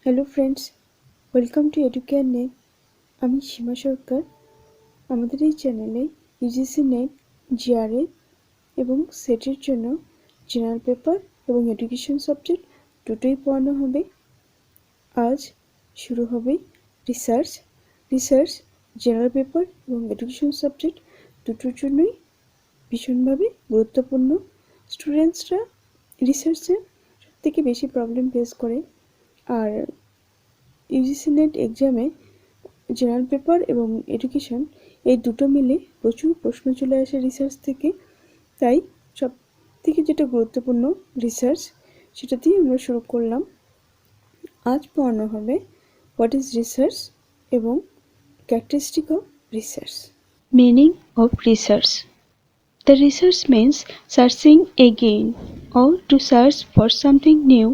Hello friends, welcome to educare net. আমি সীমা সরকার। আমাদের এই চ্যানেলে ইউজিসি নেট, জিআরএ এবং সেটের জন্য জেনারেল পেপার এবং এডুকেশন সাবজেক্ট দুটোই পড়ানো হবে। আজ শুরু হবে রিসার্চ। জেনারেল পেপার এবং এডুকেশন সাবজেক্ট দুটোর জন্যই ভীষণভাবে গুরুত্বপূর্ণ। স্টুডেন্টসরা রিসার্চে সবথেকে বেশি প্রবলেম ফেস করে, আর ইউজিসি নেট এক্সামে জেনারেল পেপার এবং এডুকেশন এই দুটো মিলে প্রচুর প্রশ্ন চলে আসে রিসার্চ থেকে। তাই সব থেকে যেটা গুরুত্বপূর্ণ রিসার্চ, সেটা দিয়ে আমরা শুরু করলাম। আজ পড়ানো হবে হোয়াট ইজ রিসার্চ এবং characteristic of research. Meaning of research. The research means searching again or to search for something new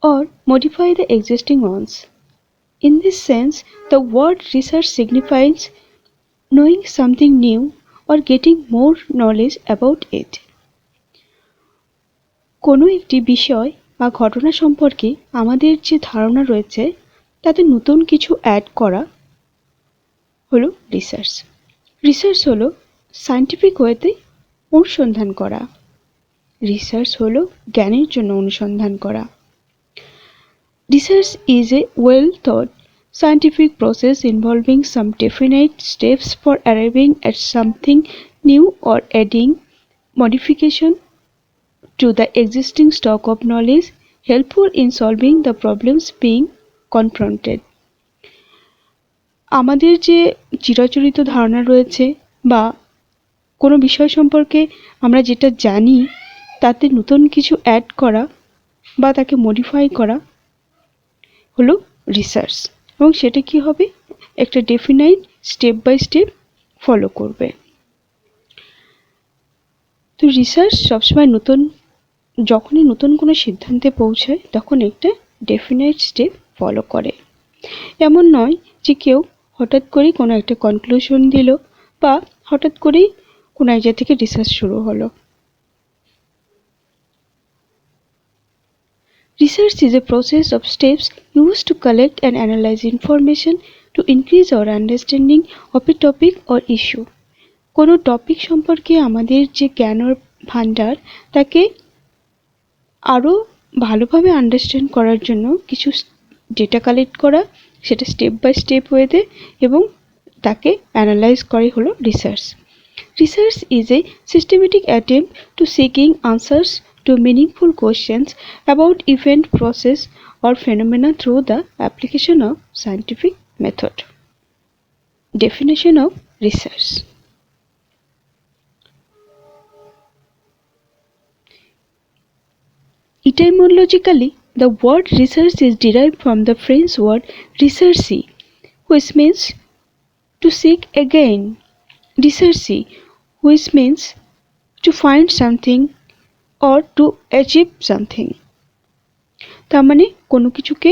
or modify the existing ones. In this sense, the word research signifies knowing something new or getting more knowledge about it. কোনো একটি বিষয় বা ঘটনা সম্পর্কে আমাদের যে ধারণা রয়েছে তাতে নতুন কিছু অ্যাড করা হলো রিসার্চ। রিসার্চ হলো সায়েন্টিফিক ওয়েতে অনুসন্ধান করা। রিসার্চ হলো জ্ঞানের জন্য অনুসন্ধান করা। Research is a well-thought scientific process involving some definite steps for arriving at something new or adding modification to the existing stock of knowledge helpful in solving the problems being confronted. আমাদের যে চিরাচরিত ধারণা রয়েছে বা কোনো বিষয় সম্পর্কে আমরা যেটা জানি তাতে নতুন কিছু অ্যাড করা বা তাকে মডিফাই করা হলো রিসার্চ, এবং সেটা কি হবে, একটা definite step by step follow করবে। তো রিসার্চ সবসময় যখনই নতুন কোনো সিদ্ধান্তে পৌঁছায় তখন একটা ডেফিনাইট স্টেপ ফলো করে। এমন নয় যে কেউ হঠাৎ করেই কোনো একটা কনক্লুশন দিল বা হঠাৎ করেই কোনো এক জায়গা থেকে রিসার্চ শুরু হলো। Research is a process of steps used to collect and analyze information to increase our understanding of a topic or issue. কোনো টপিক সম্পর্কে আমাদের যে জ্ঞানের ভান্ডার তাকে আরও ভালোভাবে আন্ডারস্ট্যান্ড করার জন্য কিছু ডেটা কালেক্ট করা, সেটা স্টেপ বাই স্টেপ ওয়েতে, এবং তাকে অ্যানালাইজ করাই হলো research. Research is a systematic attempt to seeking answers to meaningful questions about event, process or phenomena through the application of scientific method. Definition of research. Etymologically, the word research is derived from the French word rechercher, which means to seek again. Rechercher, which means to find something or to achieve something. তার মানে কোনো কিছুকে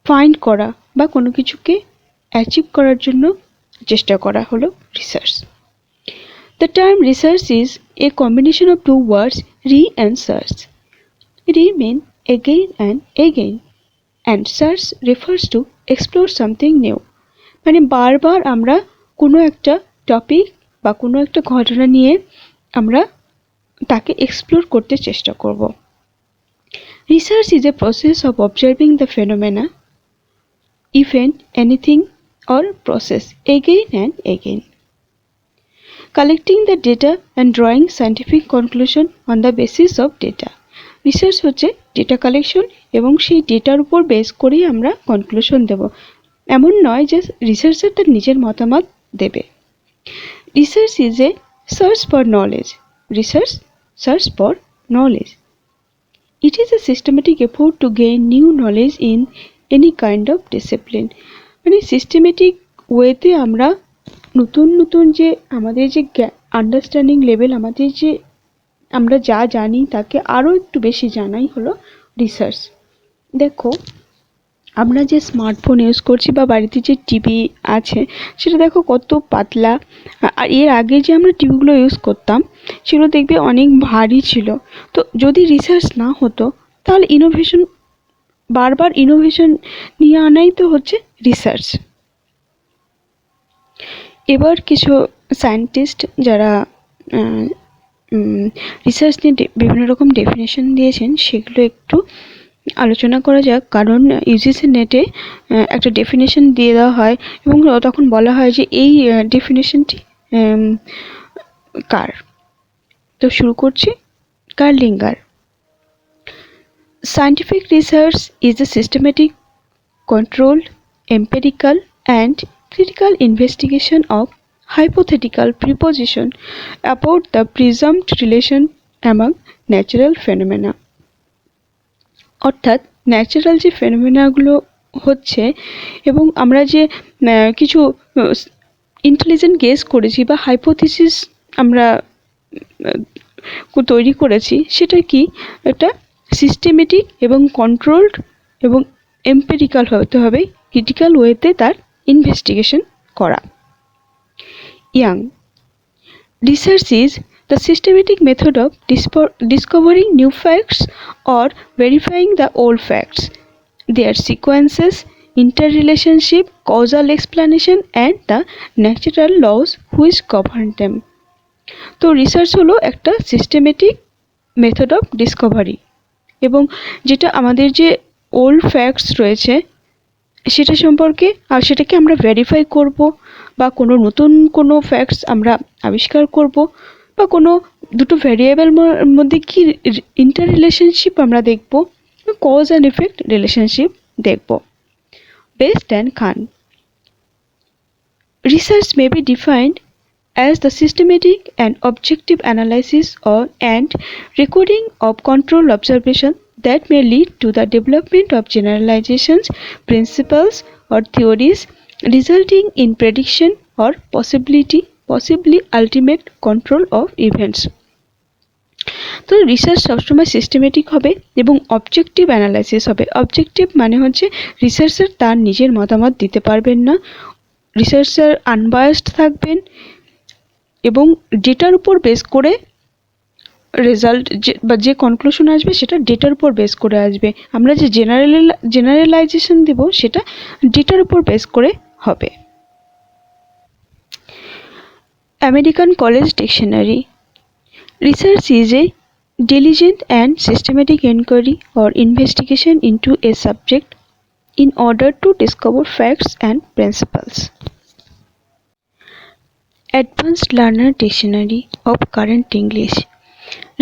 find করা বা কোনো কিছুকে achieve করার জন্য চেষ্টা করা হলো research. The term research is a combination of two words, re and search. Re means again and search refers to explore something new. মানে বারবার আমরা কোনো একটা টপিক বা কোনো একটা ঘটনা নিয়ে আমরা তাকে এক্সপ্লোর করতে চেষ্টা করব। Research is a process of observing the phenomena, event, anything or process again and again. Collecting the data and drawing scientific conclusion on the basis of data. Research হচ্ছে ডেটা কালেকশন এবং সেই ডেটার উপর base করেই আমরা conclusion দেব। এমন নয় যে রিসার্চার তার নিজের মতামত দেবে। Research is a search for knowledge. Research search for knowledge. It is a systematic effort to gain new knowledge in any kind of discipline. মানে সিস্টেমেটিক ওয়েতে আমরা নতুন যে আমাদের যে আন্ডারস্ট্যান্ডিং লেভেল, আমাদের যে আমরা যা জানি তাকে আরও একটু বেশি জানাই হলো রিসার্চ। দেখো, আমরা যে স্মার্টফোন ইউজ করছি বা বাড়িতে যে টিভি আছে সেটা দেখো কত পাতলা, আর এর আগে যে আমরা টিভিগুলো ইউজ করতাম সেগুলো দেখবে অনেক ভারী ছিল। তো যদি রিসার্চ না হতো তাহলে ইনোভেশন বারবার ইনোভেশন নিয়ে আনাই তো হচ্ছে রিসার্চ। এবার কিছু সায়েন্টিস্ট যারা রিসার্চ নিয়ে বিভিন্ন রকম ডেফিনেশন দিয়েছেন সেগুলো একটু আলোচনা করা যাক। কারণ ইউজিসি নেটে একটা ডেফিনেশন দিয়ে দেওয়া হয় এবং তখন বলা হয় যে এই ডেফিনেশনটি কার। তো শুরু করছি। কার্লিঙ্গার: Scientific research is a systematic, controlled, empirical, and critical investigation of hypothetical proposition about the presumed relation among natural phenomena. অর্থাৎ ন্যাচারাল যে ফেনোমেনাগুলো হচ্ছে এবং আমরা যে কিছু ইন্টেলিজেন্ট গেস করেছি বা হাইপোথিসিস আমরা তৈরি করেছি, সেটা কি একটা সিস্টেমেটিক এবং কন্ট্রোলড এবং এম্পেরিক্যাল হতে হবে, ক্রিটিক্যাল ওয়েতে তার ইনভেস্টিগেশন করা। Young: research is the systematic method of discovering new facts or verifying the old facts, their sequences, interrelationship, causal explanation, and the natural laws which govern them. তো research হলো একটা systematic method of Discovery এবং যেটা আমাদের যে old facts রয়েছে সেটা সম্পর্কে আর সেটাকে আমরা ভেরিফাই করব বা কোনো নতুন কোনো ফ্যাক্টস আমরা আবিষ্কার করব বা কোনো দুটো ভ্যারিয়েবল মধ্যে কি ইন্টার রিলেশনশিপ আমরা দেখব, কজ অ্যান্ড এফেক্ট রিলেশনশিপ দেখব। Best and Khan: research may be defined as the systematic and objective analysis or and recording of controlled observation that may lead to the development of generalizations, principles, or theories resulting in prediction or possibly ultimate control of events. তো research সবসময় systematic হবে এবং objective analysis হবে। Objective মানে হচ্ছে researcher তার নিজের মতামত দিতে পারবেন না, রিসার্চার আনবায়াসড থাকবেন এবং ডেটার উপর বেস করে রেজাল্ট বা যে কনক্লুশন আসবে সেটা ডেটার উপর বেস করে আসবে। আমরা যে জেনারেলাইজেশন দেব সেটা ডেটার উপর বেস করে হবে। American college dictionary: research is a diligent and systematic inquiry or investigation into a subject in order to discover facts and principles. Advanced Learner Dictionary of Current English: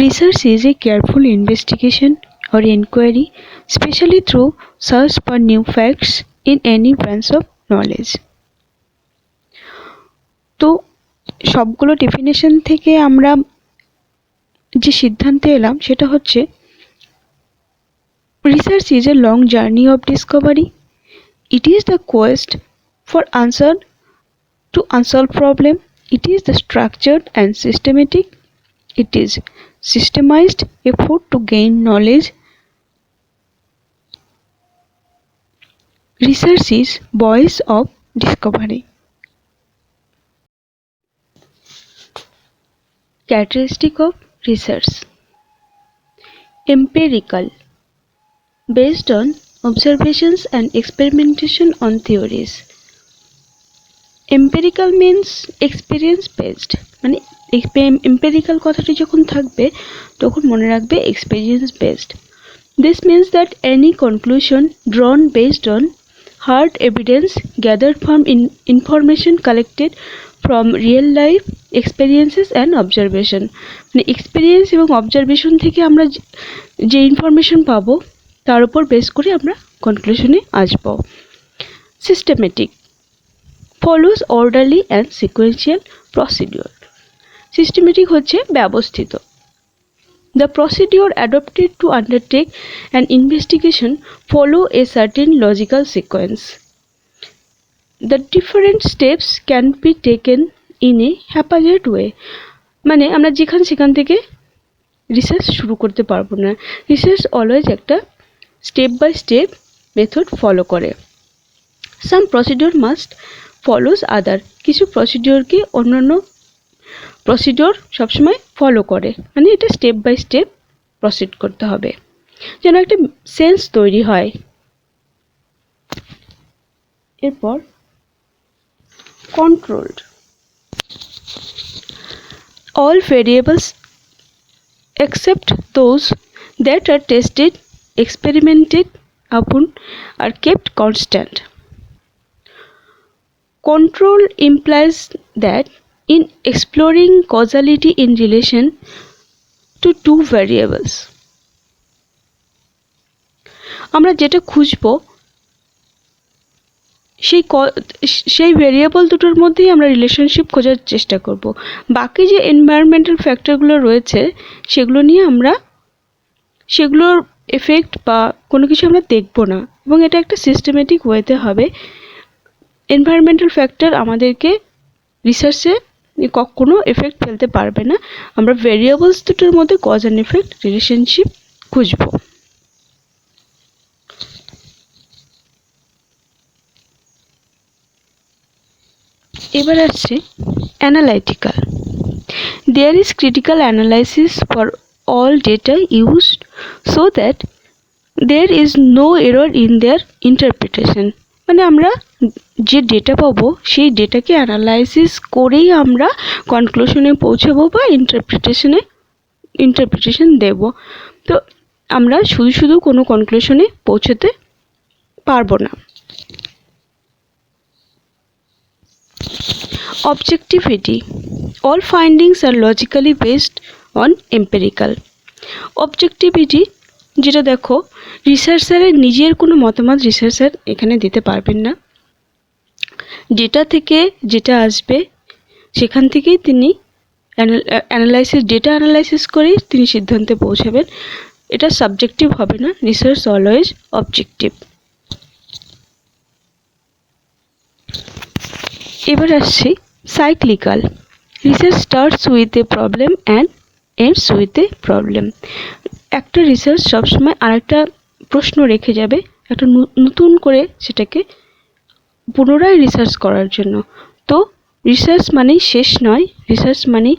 research is a careful investigation or inquiry, especially through search for new facts in any branch of knowledge. তো সবগুলো definition থেকে আমরা যে সিদ্ধান্তে এলাম সেটা হচ্ছে research is a long journey of Discovery, it is the Quest for answer to unsolved problem, it is the structured and systematic, it is systemized effort to gain knowledge. Research is voice of discovery. Characteristic of research: empirical, based on observations and experimentation on theories. Empirical means experience based, মানে empirical কথাটি যখন থাকবে তখন মনে রাখবে experience based. This means that any conclusion ড্রন based on hard evidence gathered from information collected from real life experiences and observation. মানে experience এবং observation থেকে আমরা যে ইনফরমেশন পাবো তার উপর বেস করে আমরা কনক্লুশনে আসবো। Systematic, follows orderly and sequential procedure. Systematic হচ্ছে ব্যবস্থিত। The procedure adopted to undertake an investigation follow a certain logical sequence. The different steps can be taken in a haphazard way. মানে আমরা সেখান থেকে রিসার্চ শুরু করতে পারবো না। রিসার্চ অলওয়েজ একটা step by step method follow করে। Some procedure must follows other, কিছু প্রসিডিওরকে অন্যান্য প্রসিডিওর সবসময় ফলো করে, মানে এটা স্টেপ বাই স্টেপ প্রসিড করতে হবে যেন একটা সেন্স তৈরি হয় এরপর controlled. All variables except those that are tested, experimented upon are kept constant. Control implies that in exploring causality in relation to two variables, আমরা যেটা খুঁজবো সেই ভেরিয়েবল দুটোর মধ্যেই আমরা রিলেশনশিপ খোঁজার চেষ্টা করব। বাকি যে এনভায়রনমেন্টাল ফ্যাক্টরগুলো রয়েছে সেগুলো নিয়ে আমরা সেগুলোর এফেক্ট বা কোনো কিছু আমরা দেখব না, এবং এটা একটা সিস্টেমেটিক ওয়েতে হবে। এনভায়রনমেন্টাল ফ্যাক্টর আমাদেরকে রিসার্চে কখনো এফেক্ট ফেলতে পারবে না। আমরা ভেরিয়েবলস দুটোর মধ্যে কজ অ্যান্ড এফেক্ট রিলেশনশিপ খুঁজব। এবার আসছে analytical. There is critical analysis for all data used so that there is no error in their interpretation. মানে আমরা যে ডেটা পাবো সেই ডেটাকে অ্যানালাইসিস করেই আমরা কনক্লুশনে পৌঁছাবো বা ইন্টারপ্রিটেশন দেব। তো আমরা শুধু শুধু কোনো কনক্লুশনে পৌঁছাতে পারবো না। Objectivity. All findings are logically based on empirical. Objectivity যেটা দেখো, রিসার্চারের নিজের কোনো মতামত রিসার্চার এখানে দিতে পারবেন না। ডেটা থেকে যেটা আসবে সেখান থেকেই তিনি ডেটা অ্যানালাইসিস করেই তিনি সিদ্ধান্তে পৌঁছাবেন। এটা সাবজেক্টিভ হবে না, রিসার্চ অলওয়েজ অবজেক্টিভ। এবার আসছি cyclical. Research starts with a problem and ends with a problem. একটা রিসার্চ সবসময় আরেকটা প্রশ্ন রেখে যাবে, একটা নতুন করে সেটাকে পুনরায় রিসার্চ করার জন্য। তো রিসার্চ মানেই শেষ নয়, রিসার্চ মানেই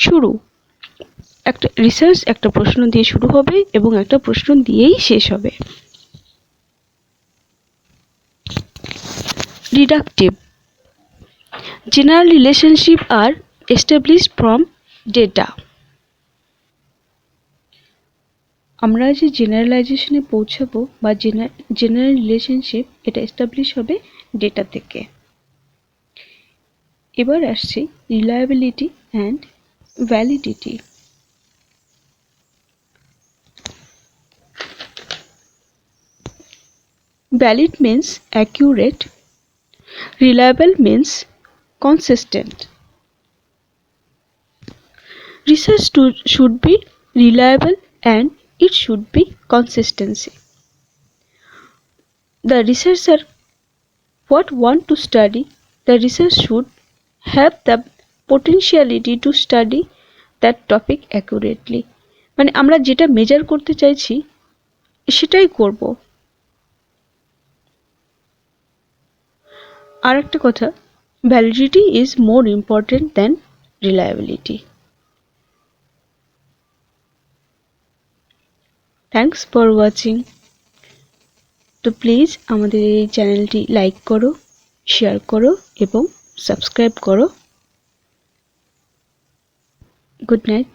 শুরু। একটা রিসার্চ একটা প্রশ্ন দিয়ে শুরু হবে এবং একটা প্রশ্ন দিয়েই শেষ হবে। Deductive. General relationships are established from data. আমরা যে জেনারেলাইজেশনে পৌঁছাবো বা জেনারেল রিলেশনশিপ এটা এস্টাবলিশ হবে ডেটা থেকে। এবার আসছে reliability and validity. Valid means accurate, reliable means consistent. Research should be reliable and it should be consistency. The researcher what want to study, the research should have the potentiality to study that topic accurately. মানে আমরা যেটা measure করতে চাইছি সেটাই করব। আর একটা কথা, validity is more important than reliability. Thanks for watching. তো প্লিজ আমাদের এই চ্যানেলটি লাইক করো, শেয়ার করো এবং সাবস্ক্রাইব করো। Good night.